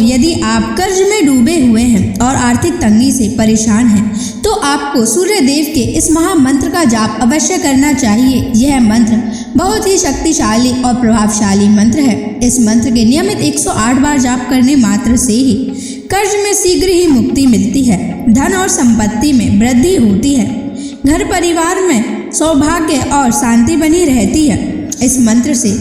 यदि आप कर्ज में डूबे हुए हैं और आर्थिक तंगी से परेशान हैं, तो आपको सूर्य देव के इस महामंत्र का जाप अवश्य करना चाहिए। यह मंत्र बहुत ही शक्तिशाली और प्रभावशाली मंत्र है। इस मंत्र के नियमित 108 बार जाप करने मात्र से ही कर्ज में शीघ्र ही मुक्ति मिलती है, धन और संपत्ति में वृद्धि होती है, घर परिवार में सौभाग्य और शांति बनी रहती है। इस मंत्र से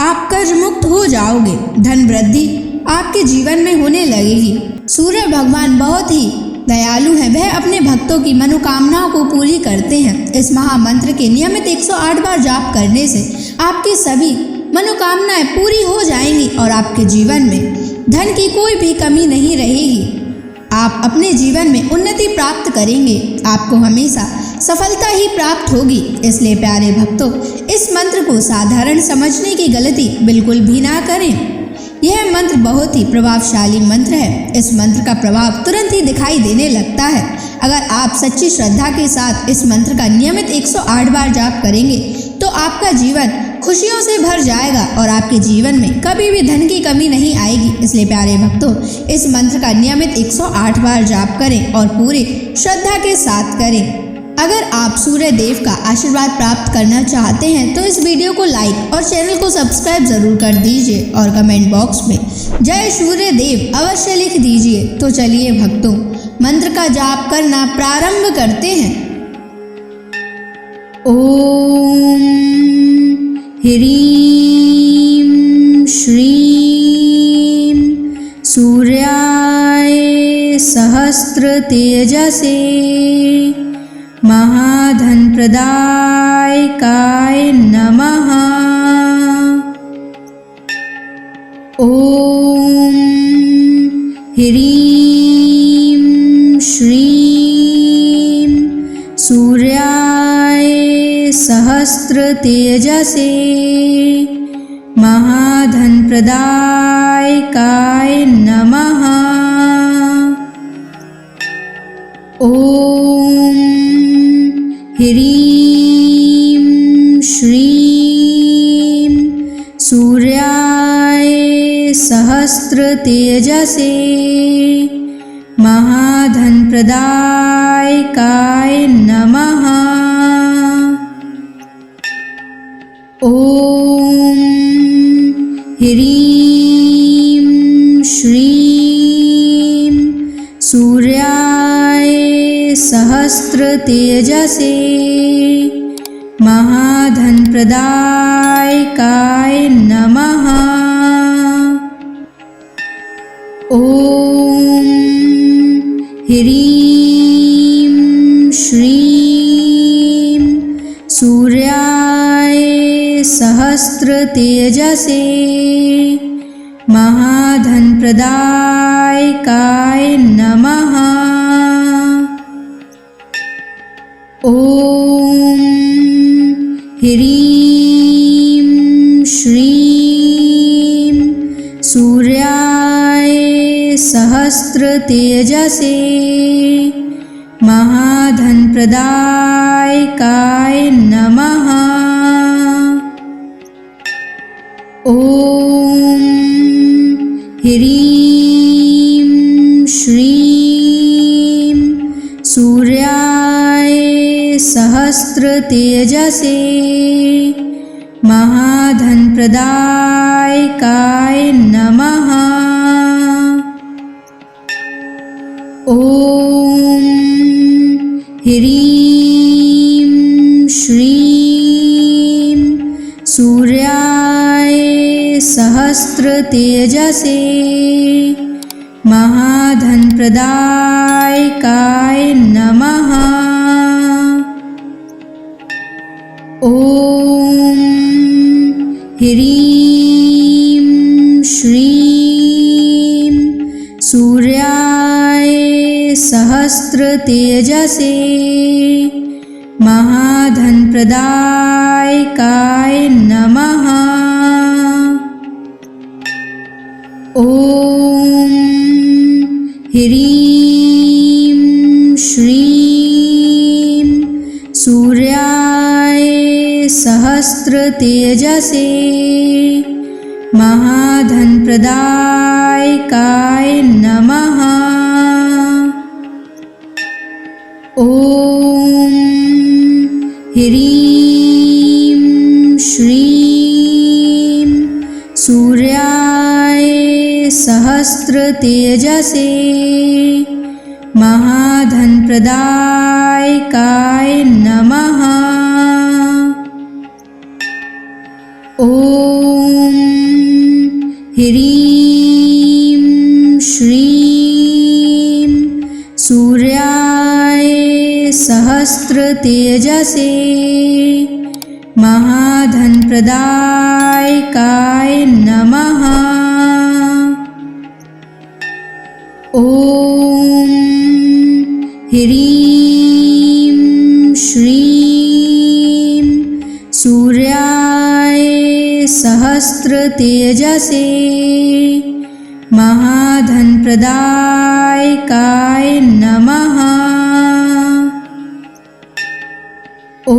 आप कर्ज मुक्त हो जाओगे, धन वृद्धि आपके जीवन में होने लगेगी। सूर्य भगवान बहुत ही दयालु हैं, वह अपने भक्तों की मनोकामनाओं को पूरी करते हैं। इस महामंत्र के नियमित 108 बार जाप करने से आपकी सभी मनोकामनाएं पूरी हो जाएंगी और आपके जीवन में धन की कोई भी कमी नहीं रहेगी। आप अपने जीवन में उन्नति प्राप्त करेंगे, आपको हमेशा सफलता ही प्राप्त होगी। इसलिए प्यारे भक्तों, इस मंत्र को साधारण समझने की गलती बिल्कुल भी ना करें। यह मंत्र बहुत ही प्रभावशाली मंत्र है। इस मंत्र का प्रभाव तुरंत ही दिखाई देने लगता है। अगर आप सच्ची श्रद्धा के साथ इस मंत्र का नियमित 108 बार जाप करेंगे तो आपका जीवन खुशियों से भर जाएगा और आपके जीवन में कभी भी धन की कमी नहीं आएगी। इसलिए प्यारे भक्तों, इस मंत्र का नियमित 108 बार जाप करें और पूरी श्रद्धा के साथ करें। अगर आप सूर्य देव का आशीर्वाद प्राप्त करना चाहते हैं तो इस वीडियो को लाइक और चैनल को सब्सक्राइब जरूर कर दीजिए और कमेंट बॉक्स में जय सूर्य देव अवश्य लिख दीजिए। तो चलिए भक्तों, मंत्र का जाप करना प्रारंभ करते हैं। ओम ह्रीं श्रीं सूर्याय सहस्र तेजसे महाधन प्रदायकाय नमः। ओम ह्रीं श्रीं सूर्याय सहस्र तेजसे महाधन प्रदायकाय नमः। ओम ह्रीं श्रीं सूर्याय सहस्र तेजसे महाधन प्रदायकाय नमः। ओम ह्रीं श्रीं सूर्याय सहस्र तेजसे महाधन प्रदायकाय नमः। ओम ह्रीं श्रीं सूर्याय सहस्र तेजसे महाधन प्रदायकाय नमः। ओम ह्रीं श्रीं सूर्याय सहस्र तेजसे महाधन प्रदायकाय नमः। ओम ह्रीं श्रीं सूर्याय सहस्र तेजसे महाधन प्रदायकाय नमः। ओम ह्रीं श्रीं सूर्याय सहस्र तेजसे महाधन प्रदायकाय नमः। ओम ह्रीं श्रीं सूर्याय सहस्र तेजसे महाधन प्रदायकाय नमः। ओम ह्रीं श्रीं सूर्याय सहस्र तेजसे महाधनप्रदायकाय नमः। ॐ ह्रीं श्रीं सूर्याय सहस्रतेजसे महाधनप्रदायकाय नमः। ॐ ह्रीं श्रीं सूर्याय सहस्रतेजसे महाधनप्रदायकाय नमः। ॐ ह्रीं श्रीं सूर्याय सहस्रतेजसे महाधनप्रदायकाय नमः। ॐ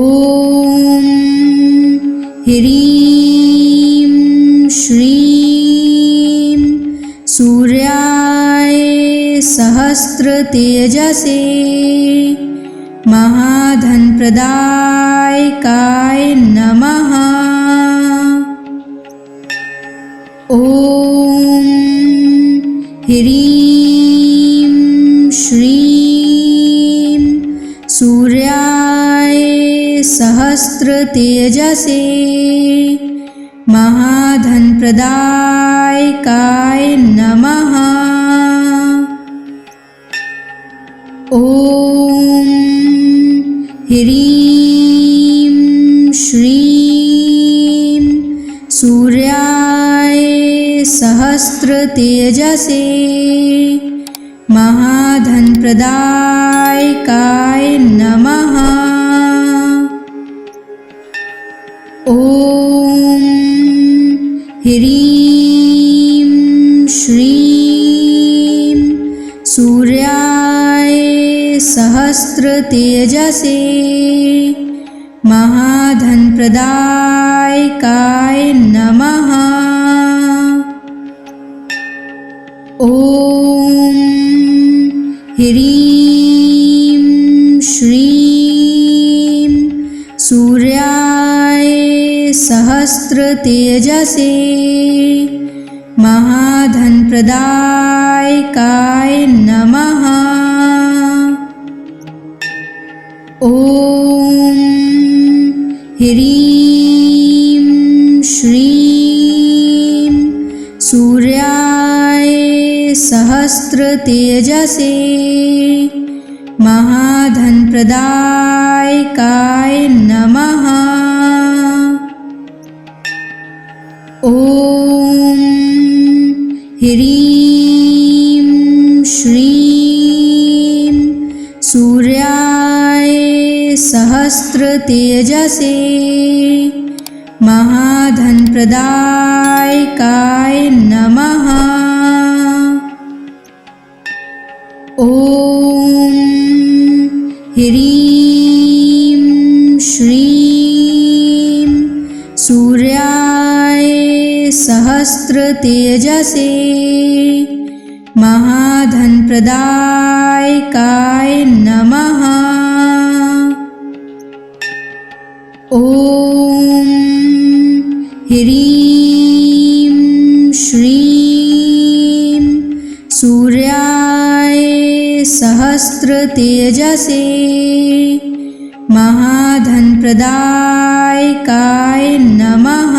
ह्रीं श्रीं सूर्याय सहस्रतेजसे महाधनप्रदायकाय नमः। ॐ ह्रीं श्रीं सूर्याय सहस्रतेजसे महाधनप्रदायकाय नमः। ॐ ह्रीं श्रीं सूर्याय सहस्रतेजसे महाधनप्रदायकाय नमः। ॐ ह्रीं श्रीं सूर्याय सहस्रतेजसे महाधनप्रदायकाय नमः। ॐ ह्रीं श्रीं सूर्याय सहस्रतेजसे महाधनप्रदायकाय नमः। ॐ ह्रीं श्रीं सूर्याय सहस्रतेजसे महाधनप्रदायकाय नमः। ॐ ह्रीं श्रीं सूर्याय सहस्रतेजसे महाधनप्रदायकाय नमः। ॐ ह्रीं श्रीं सूर्याय सहस्रतेजसे महाधनप्रदायकाय नमः। ॐ ह्रीं श्रीं सूर्याय सहस्रतेजसे महाधनप्रदायकाय नमः।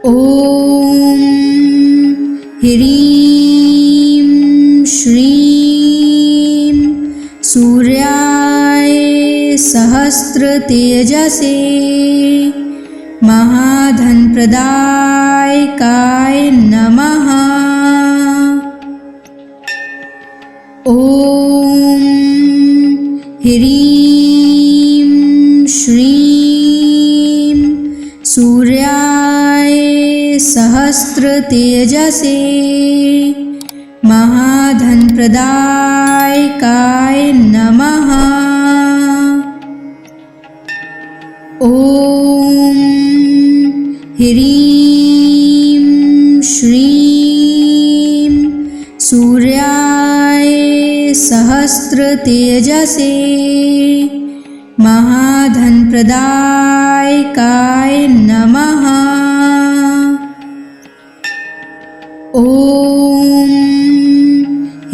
ॐ ह्रीं श्रीं सूर्याय सहस्रतेजसे महाधनप्रदायकाय नमः। ॐ ह्रीं श्रीं सूर्याय सहस्रतेजसे महाधनप्रदायकाय नमः। ॐ ह्रीं श्रीं सूर्याय सहस्रतेजसे महाधनप्रदायकाय नमः। ॐ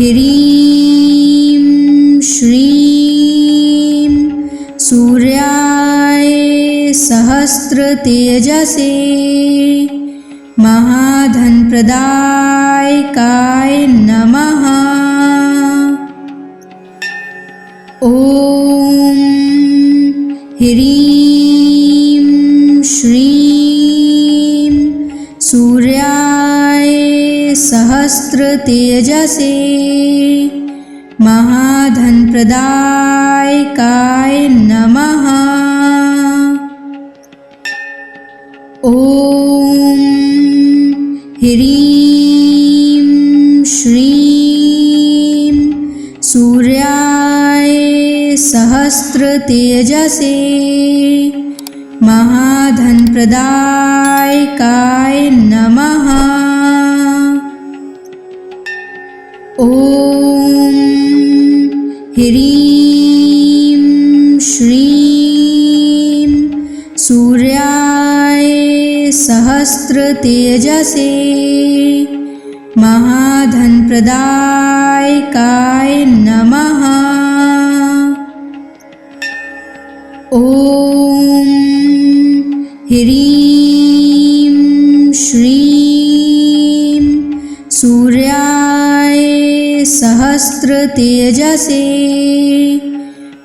ह्रीं श्रीं सूर्याय सहस्रतेजसे महाधनप्रदायकाय नमः। ॐ ह्रीं श्रीं सूर्याय सहस्रतेजसे महाधनप्रदायकाय नमः। ॐ ह्रीं श्रीं सूर्याय सहस्रतेजसे महाधनप्रदायकाय नमः। ॐ ह्रीं श्रीं सूर्याय सहस्रतेजसे महाधनप्रदायकाय नमः। ॐ ह्रीं श्रीं सूर्याय सहस्रतेजसे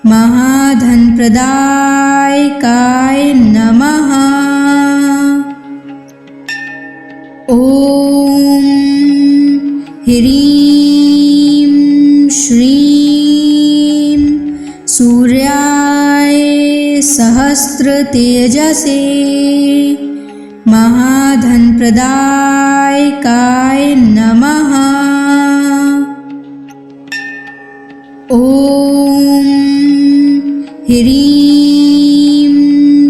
महाधनप्रदायकाय नमः। ॐ ह्रीं श्रीं सूर्याय सहस्रतेजसे महाधनप्रदायकाय नमः। ॐ ह्रीं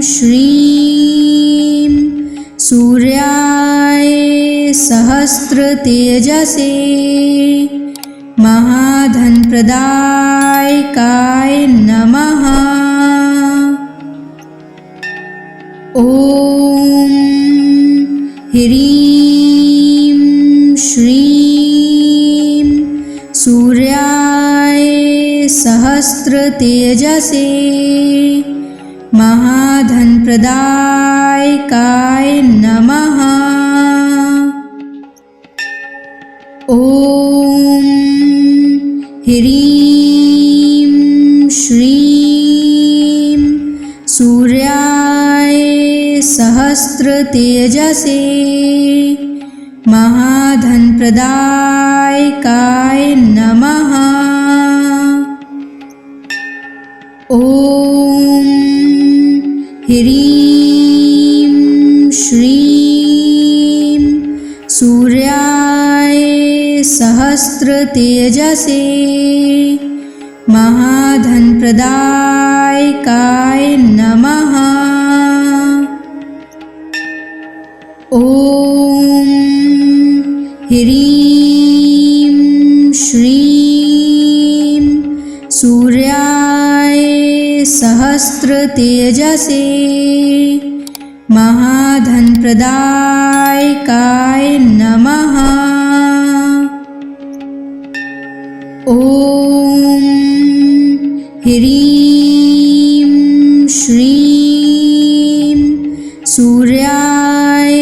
श्रीं सूर्याय सहस्रतेजसे महाधनप्रदायकाय नमः। ॐ ह्रीं श्रीं सूर्याय सहस्रतेजसे महाधनप्रदायकाय नमः। ॐ ह्रीं श्रीं सूर्याय सहस्रतेजसे महाधनप्रदायकाय नमः। ॐ ह्रीं श्रीं सूर्याय सहस्रतेजसे महाधनप्रदायकाय नमः। ॐ ह्रीं श्रीं सूर्याय सहस्रतेजसे महाधनप्रदायकाय नमः। ॐ ह्रीं श्रीं सूर्याय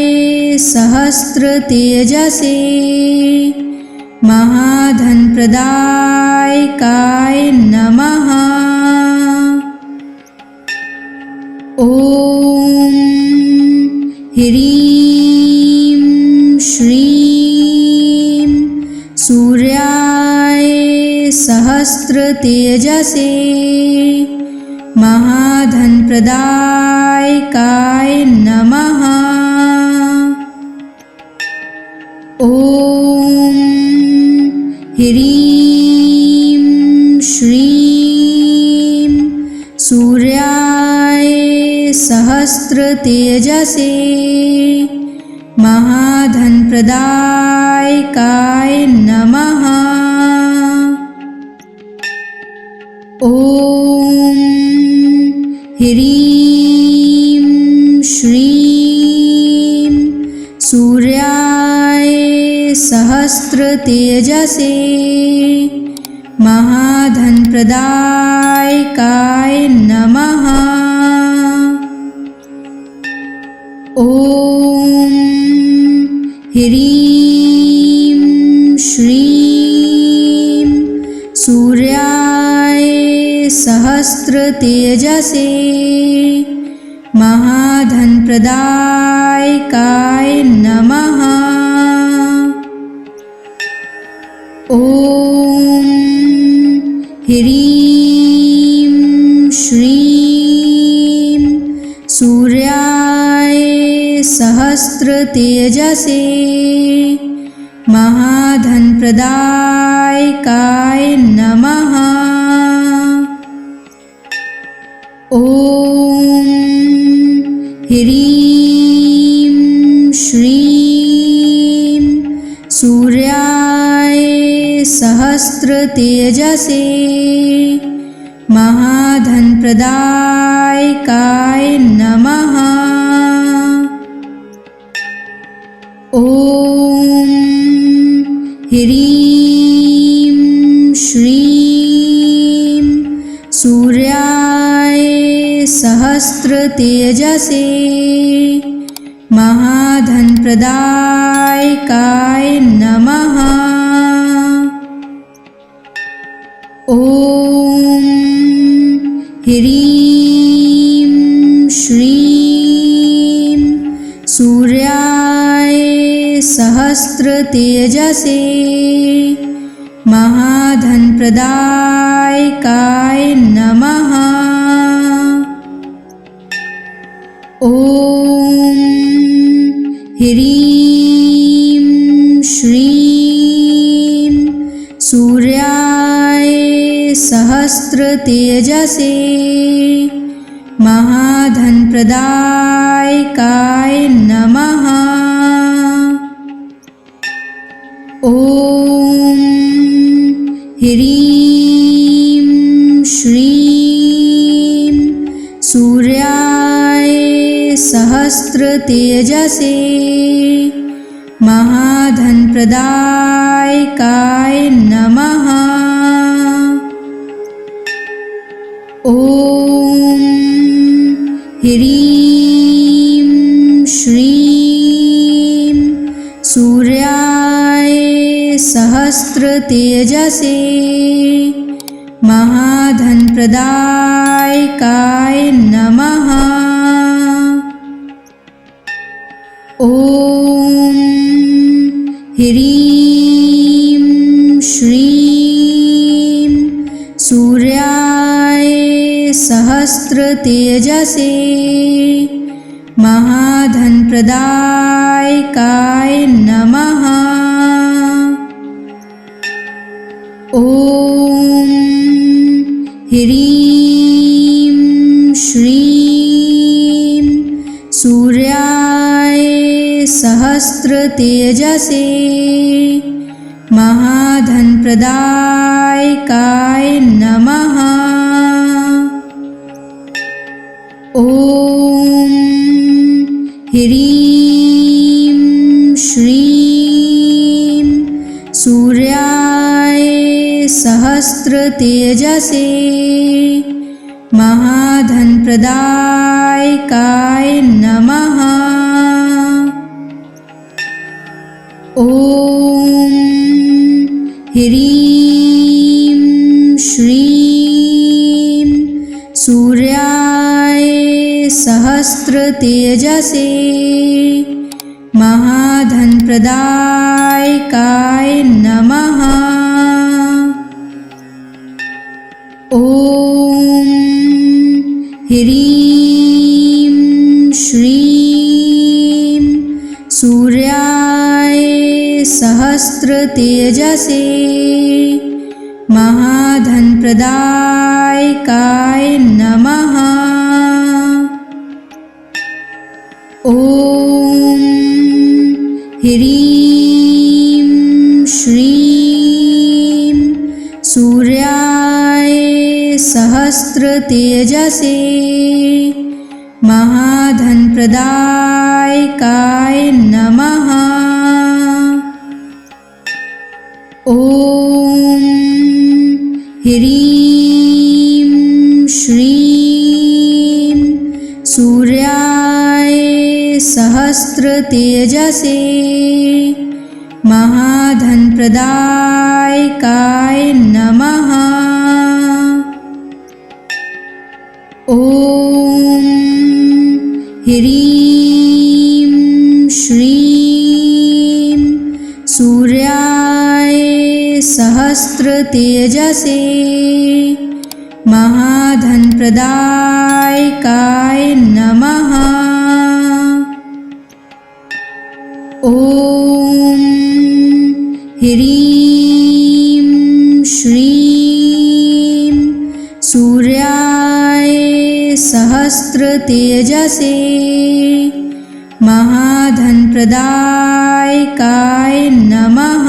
सहस्रतेजसे महाधनप्रदायकाय नमः। ॐ ह्रीं श्रीं सूर्याय सहस्रतेजसे महाधनप्रदायकाय नमः। ॐ ह्रीं श्रीं सूर्याय सहस्त्रतेजसे महाधनप्रदायकाय नमः। ॐ ह्रीं श्रीं सूर्याय सहस्त्रतेजसे महाधनप्रदायकाय नमः। ॐ ह्रीं श्रीं सूर्याय सहस्त्रतेजसे महाधनप्रदायकाय नमः। ॐ ह्रीं श्रीं सूर्याय सहस्त्रतेजसे महाधनप्रदायकाय नमः। ॐ ह्रीं श्रीं सूर्याय सहस्त्रतेजसे महाधनप्रदायकाय नमः। ॐ ह्रीं श्रीं सूर्याय सहस्त्रतेजसे महाधनप्रदायकाय नमः। ॐ ह्रीं श्रीं सूर्याय सहस्त्रतेजसे महाधनप्रदायकाय नमः। ॐ ह्रीं श्रीं सूर्याय सहस्त्रतेजसे महाधनप्रदायकाय नमः। ॐ ह्रीं श्रीं सूर्याय सहस्त्रतेजसे महाधनप्रदायकाय नमः। ॐ ह्रीं श्रीं सूर्याय सहस्त्रतेजसे महाधनप्रदायकाय नमः। ॐ ह्रीं श्रीं सूर्याय सहस्त्रतेजसे महाधनप्रदायकाय नमः। ॐ ह्रीं श्रीं सूर्याय सहस्त्रतेजसे महाधनप्रदायकाय नमः। ॐ ह्रीं श्रीं सूर्याय सहस्त्रतेजसे महाधनप्रदायकाय नमः। ॐ ह्रीं श्रीं सूर्याय सहस्त्रतेजसे महाधनप्रदायकाय नमः। ॐ ह्रीं श्रीं सूर्याय सहस्त्रतेजसे महाधनप्रदायकाय नमः। सहस्रतेजसे महाधनप्रदायकाय नमः। ॐ ह्रीं श्रीं सूर्याय सहस्रतेजसे महाधनप्रदायकाय नमः। ॐ ह्रीं श्रीं सूर्याय सहस्रतेजसे महाधनप्रदायकाय नमः। ॐ ह्रीं श्रीं सूर्याय सहस्रतेजसे महाधनप्रदायकाय नमः।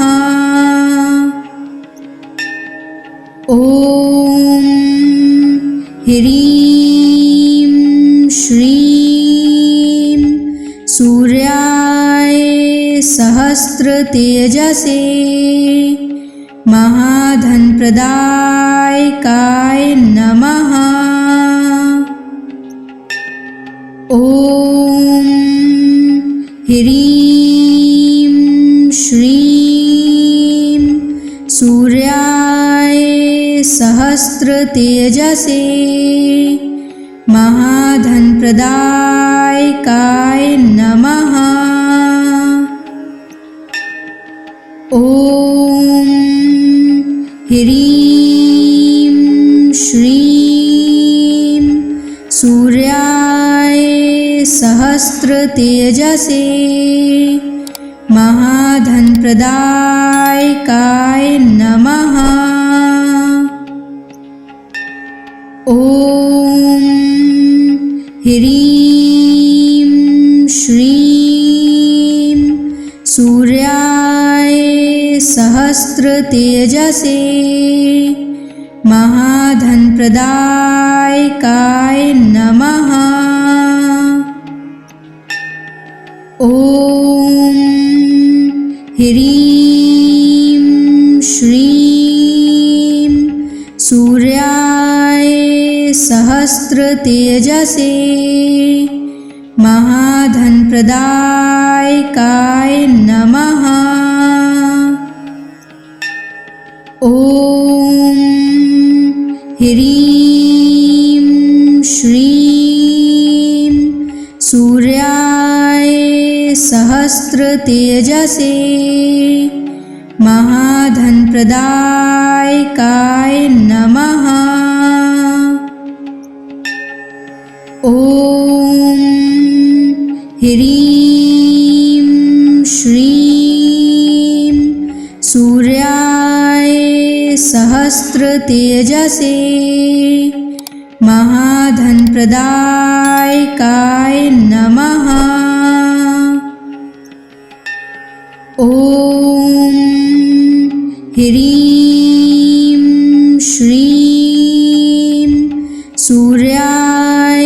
ॐ ह्रीं श्रीं सूर्याय सहस्रतेजसे महाधनप्रदायकाय नमः। ॐ ह्रीं श्रीं सूर्याय सहस्रतेजसे महाधनप्रदायकाय नमः। ॐ ह्रीं श्रीं सूर्याय सहस्रतेजसे महाधनप्रदायकाय नमः। ॐ ह्रीं श्रीं सूर्याय सहस्रतेजसे महाधनप्रदायकाय नमः। ॐ ह्रीं श्रीं सूर्याय सहस्रतेजसे महाधनप्रदायकाय नमः। ॐ ह्रीं श्रीं सूर्याय सहस्रतेजसे महाधनप्रदायकाय नमः। ॐ ह्रीं श्रीं सूर्याय सहस्रतेजसे महाधनप्रदायकाय नमः। ॐ ह्रीं श्रीं सूर्याय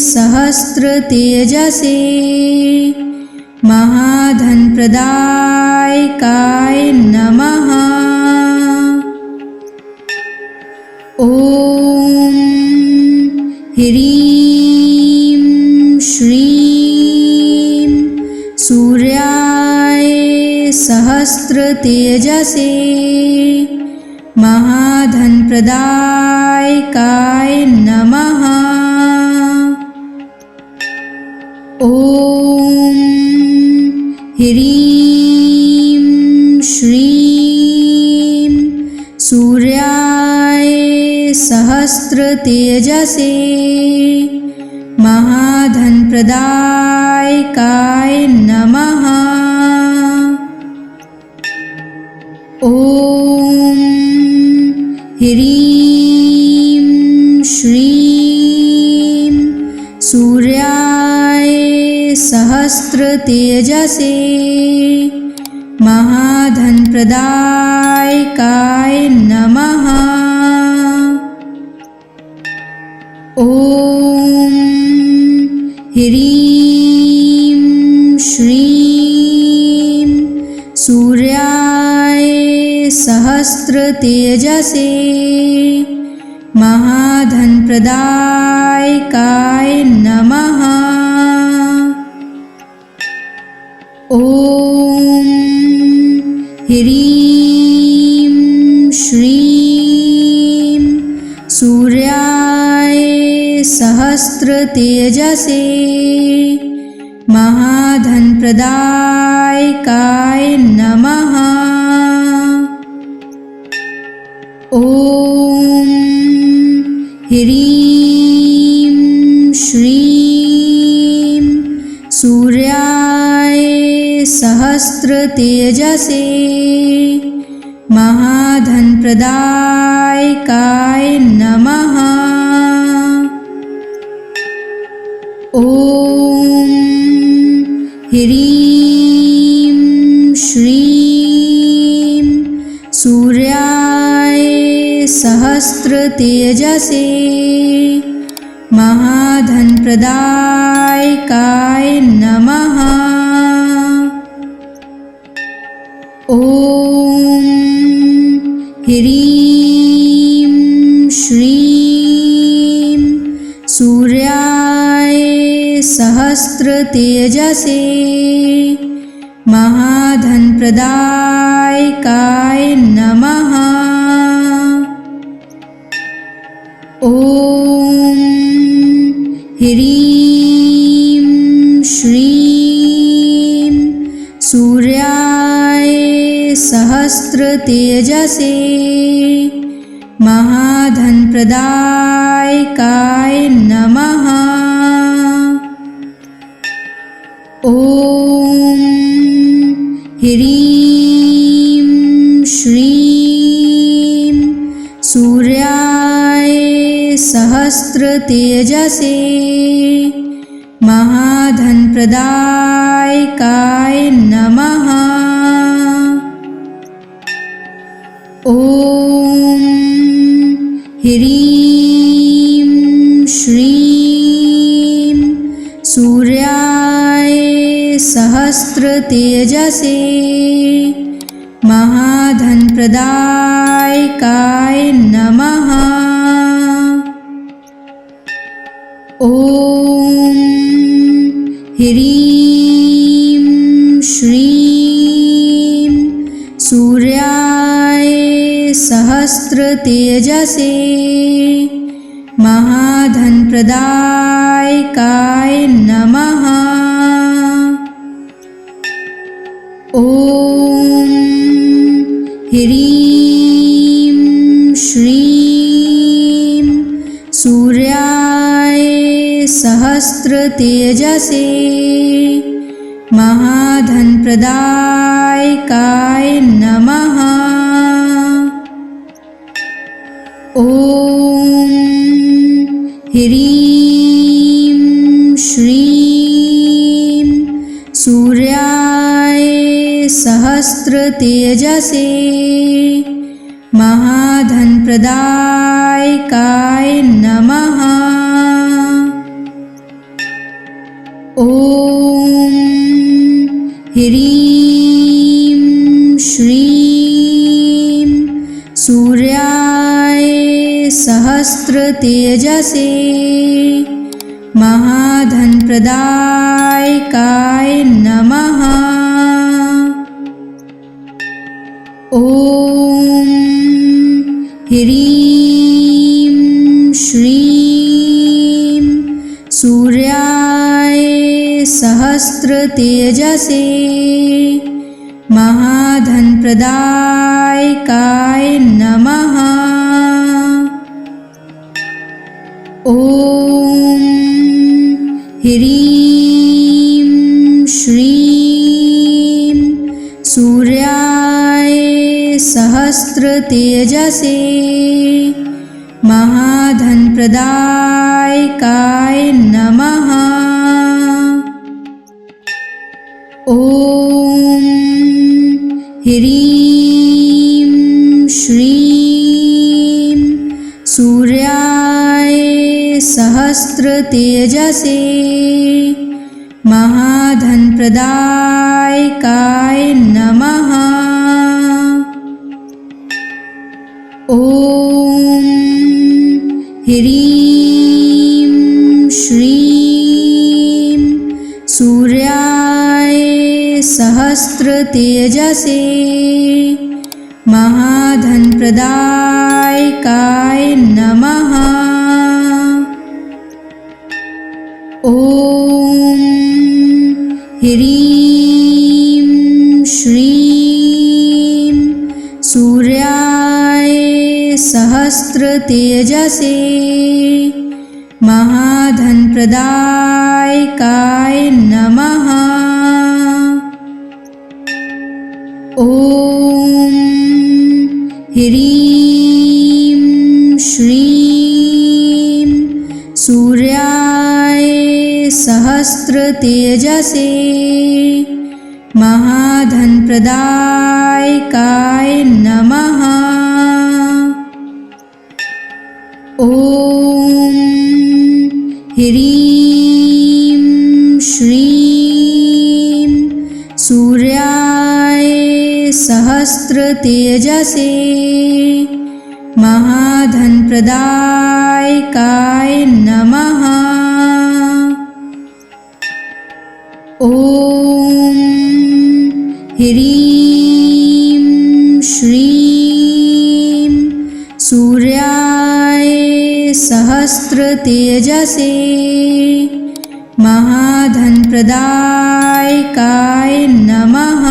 सहस्रतेजसे महाधनप्रदायकाय नमः। ॐ ह्रीं श्रीं सूर्याय सहस्रतेजसे महाधनप्रदायकाय नमः। ॐ ह्रीं श्रीं सूर्याय सहस्रतेजसे महाधनप्रदायकाय नमः। ॐ ह्रीं श्रीं सूर्याय सहस्रतेजसे महाधनप्रदायकाय नमः। ॐ ह्रीं श्रीं सूर्याय सहस्रतेजसे महाधनप्रदायकाय नमः। ॐ ह्रीं श्रीं सूर्याय सहस्रतेजसे महाधनप्रदायकाय नमः। ॐ ह्रीं श्रीं सूर्याय सहस्रतेजसे महाधनप्रदायकाय नमः। ॐ ह्रीं श्रीं सूर्याय सहस्रतेजसे महाधनप्रदायकाय नमः। ॐ ह्रीं श्रीं सूर्याय सहस्रतेजसे महाधनप्रदायकाय नमः। ॐ ह्रीं श्रीं सूर्याय सहस्रतेजसे महाधनप्रदायकाय नमः। ॐ ह्रीं श्रीं सूर्याय सहस्रतेजसे महाधनप्रदायकाय नमः। ॐ ह्रीं श्रीं सूर्याय सहस्रतेजसे महाधनप्रदायकाय नमः। ॐ ह्रीं श्रीं सूर्याय सहस्रतेजसे महाधनप्रदायकाय नमः। ॐ ह्रीं श्रीं सूर्याय सहस्रतेजसे महाधनप्रदायकाय नमः। ॐ ह्रीं श्रीं सूर्याय सहस्रतेजसे महाधनप्रदायकाय नमः। ॐ ह्रीं श्रीं सूर्याय सहस्रतेजसे महाधनप्रदायकाय नमः। ॐ ह्रीं श्रीं सूर्याय सहस्रतेजसे महाधनप्रदायकाय नमः। ॐ ह्रीं श्रीं सूर्याय सहस्रतेजसे महाधनप्रदायकाय नमः। ॐ ह्रीं श्रीं सूर्याय सहस्रतेजसे महाधनप्रदायकाय नमः। ॐ ह्रीं श्रीं सूर्याय सहस्रतेजसे महाधनप्रदायकाय नमः। ॐ ह्रीं श्रीं सूर्याय सहस्रतेजसे महाधनप्रदायकाय नमः। ॐ ह्रीं श्रीं सूर्याय सहस्रतेजसे महाधनप्रदायकाय नमः। ॐ ह्रीं श्रीं सूर्याय सहस्रतेजसे महाधनप्रदायकाय नमः। ॐ ह्रीं श्रीं सूर्याय सहस्रतेजसे महाधनप्रदायकाय नमः।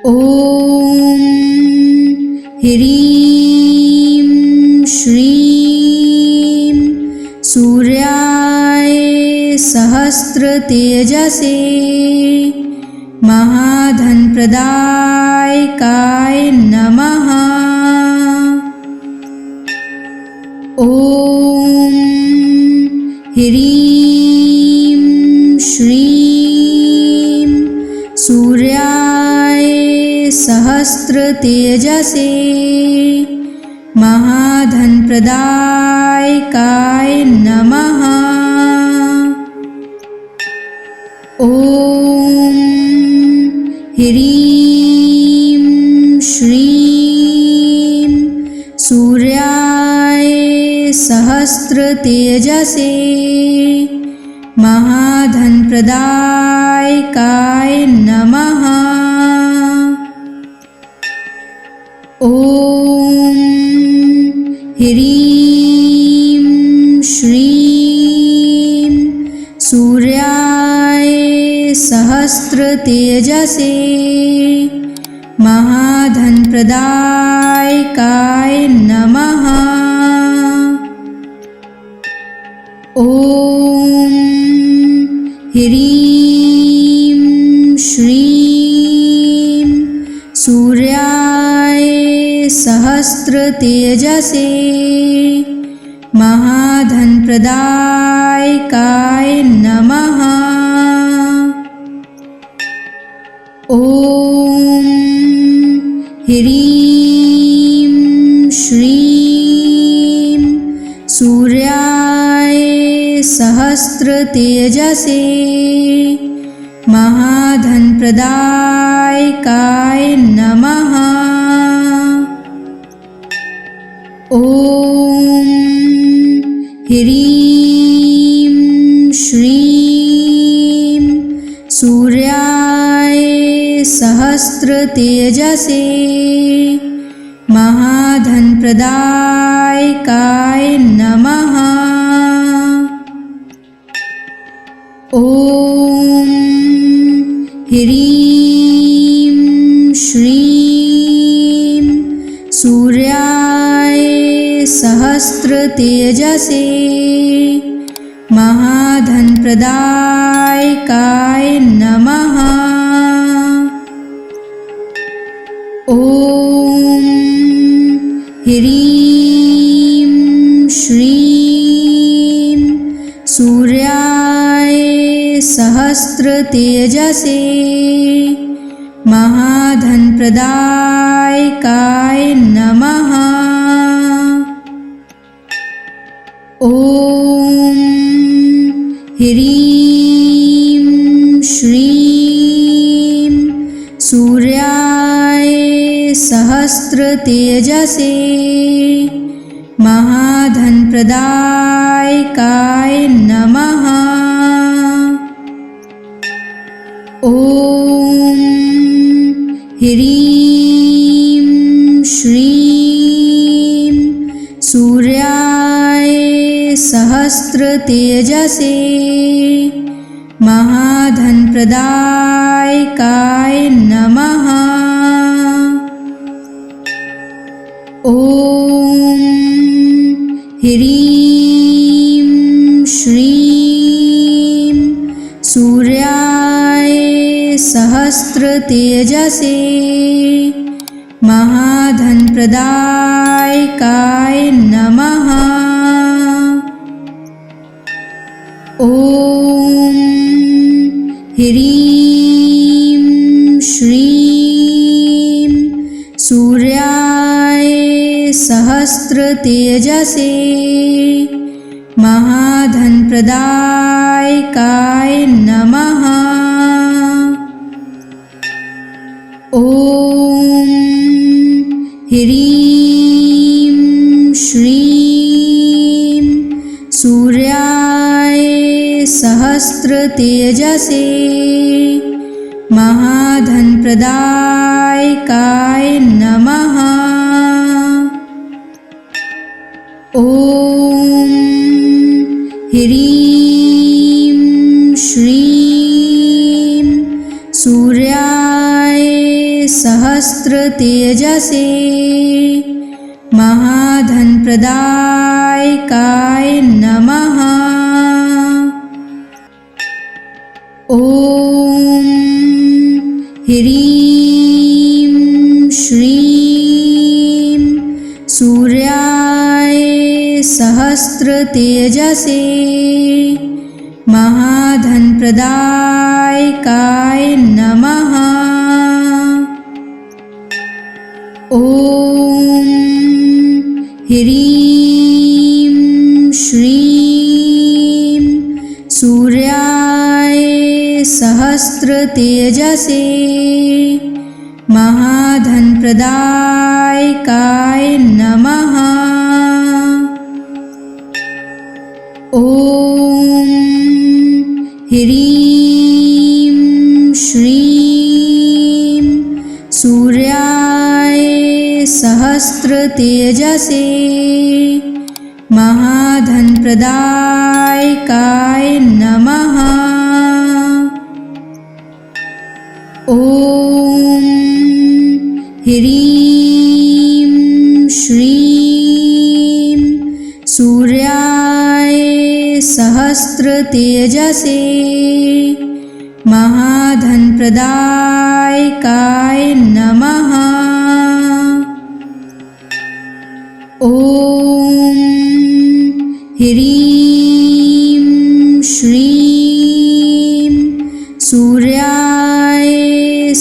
ॐ ह्रीं श्रीं सूर्याय सहस्रतेजसे महाधनप्रदायकाय नमः। ॐ ह्रीं श्रीं सूर्याय सहस्रतेजसे महाधनप्रदायकाय नमः। ॐ ह्रीं श्रीं सूर्याय सहस्रतेजसे महाधनप्रदायकाय नमः। ॐ ह्रीं श्रीं सूर्याय सहस्रतेजसे महाधनप्रदायकाय नमः। ॐ ह्रीं श्रीं सूर्याय सहस्रतेजसे महाधनप्रदायकाय नमः। ॐ ह्रीं श्रीं सूर्याय सहस्रतेजसे महाधनप्रदायकाय नमः। ॐ ह्रीं श्रीं सूर्याय सहस्रतेजसे महाधनप्रदायकाय नमः। ॐ ह्रीं श्रीं सूर्याय सहस्रतेजसे महाधनप्रदायकाय नमः। ॐ ह्रीं श्रीं सूर्याय सहस्रतेजसे महाधनप्रदायकाय नमः। ॐ ह्रीं श्रीं सूर्याय सहस्रतेजसे महाधनप्रदायकाय नमः। ॐ ह्रीं श्रीं सूर्याय सहस्रतेजसे महाधनप्रदायकाय नमः। ॐ ह्रीं श्रीं सूर्याय सहस्रतेजसे महाधनप्रदायकाय नमः। ॐ ह्रीं श्रीं सूर्याय सहस्रतेजसे महाधनप्रदायकाय नमः। ॐ ह्रीं श्रीं सूर्याय सहस्रतेजसे महाधनप्रदायकाय नमः। ॐ ह्रीं श्रीं सूर्याय सहस्रतेजसे महाधनप्रदायकाय नमः। ॐ ह्रीं श्रीं सूर्याय सहस्रतेजसे महाधनप्रदायकाय नमः। ॐ ह्रीं श्रीं सूर्याय सहस्रतेजसे महाधनप्रदायकाय नमः। ॐ ह्रीं श्रीं सूर्याय सहस्रतेजसे महाधनप्रदायकाय नमः। ॐ ह्रीं श्रीं सूर्याय सहस्रतेजसे महाधनप्रदायकाय नमः। ॐ ह्रीं श्रीं सूर्याय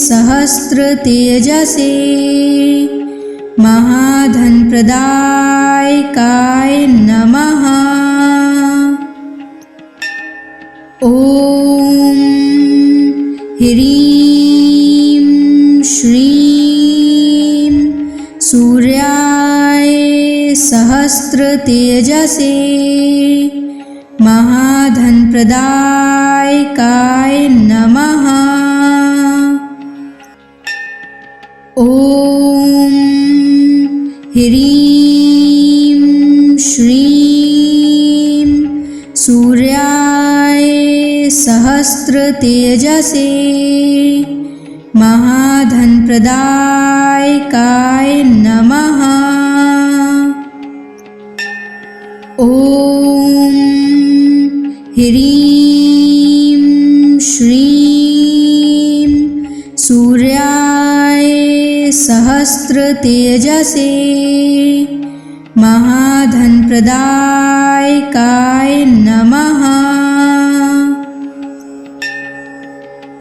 सहस्रतेजसे महाधनप्रदायकाय नमः। ॐ ह्रीं श्रीं सूर्याय सहस्रतेजसे महाधनप्रदायकाय नमः। ॐ ह्रीं श्रीं सूर्याय सहस्रतेजसे महाधनप्रदायकाय नमः। ॐ ह्रीं श्रीं सूर्याय सहस्रतेजसे महाधनप्रदायकाय नमः।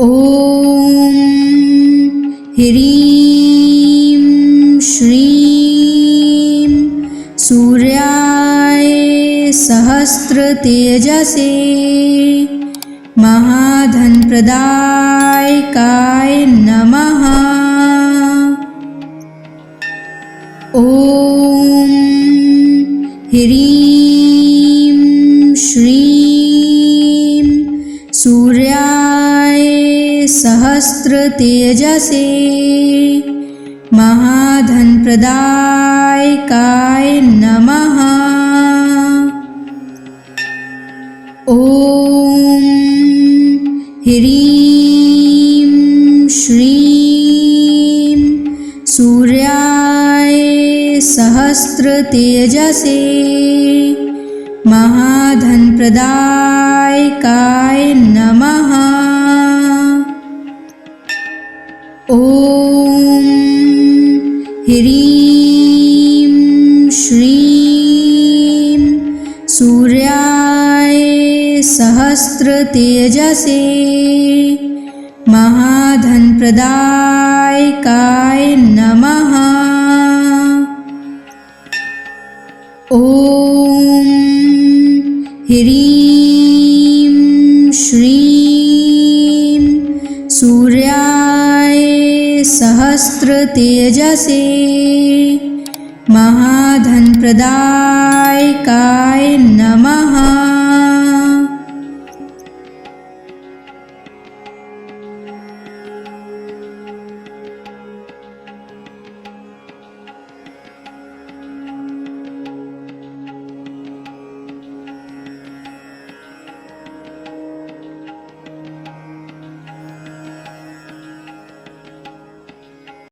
ॐ ह्रीं श्रीं सूर्याय सहस्रतेजसे महाधनप्रदायकाय नमः। ॐ ह्रीं श्रीं सूर्याय सहस्रतेजसे महाधनप्रदायकाय नमः। ॐ ह्रीं श्रीं सूर्याय सहस्रतेजसे महाधनप्रदायकाय नमः। ॐ ह्रीं श्रीं सूर्याय सहस्रतेजसे महाधनप्रदायकाय नमः। ॐ ह्रीं श्रीं सूर्याय सहस्रतेजसे महाधनप्रदायकाय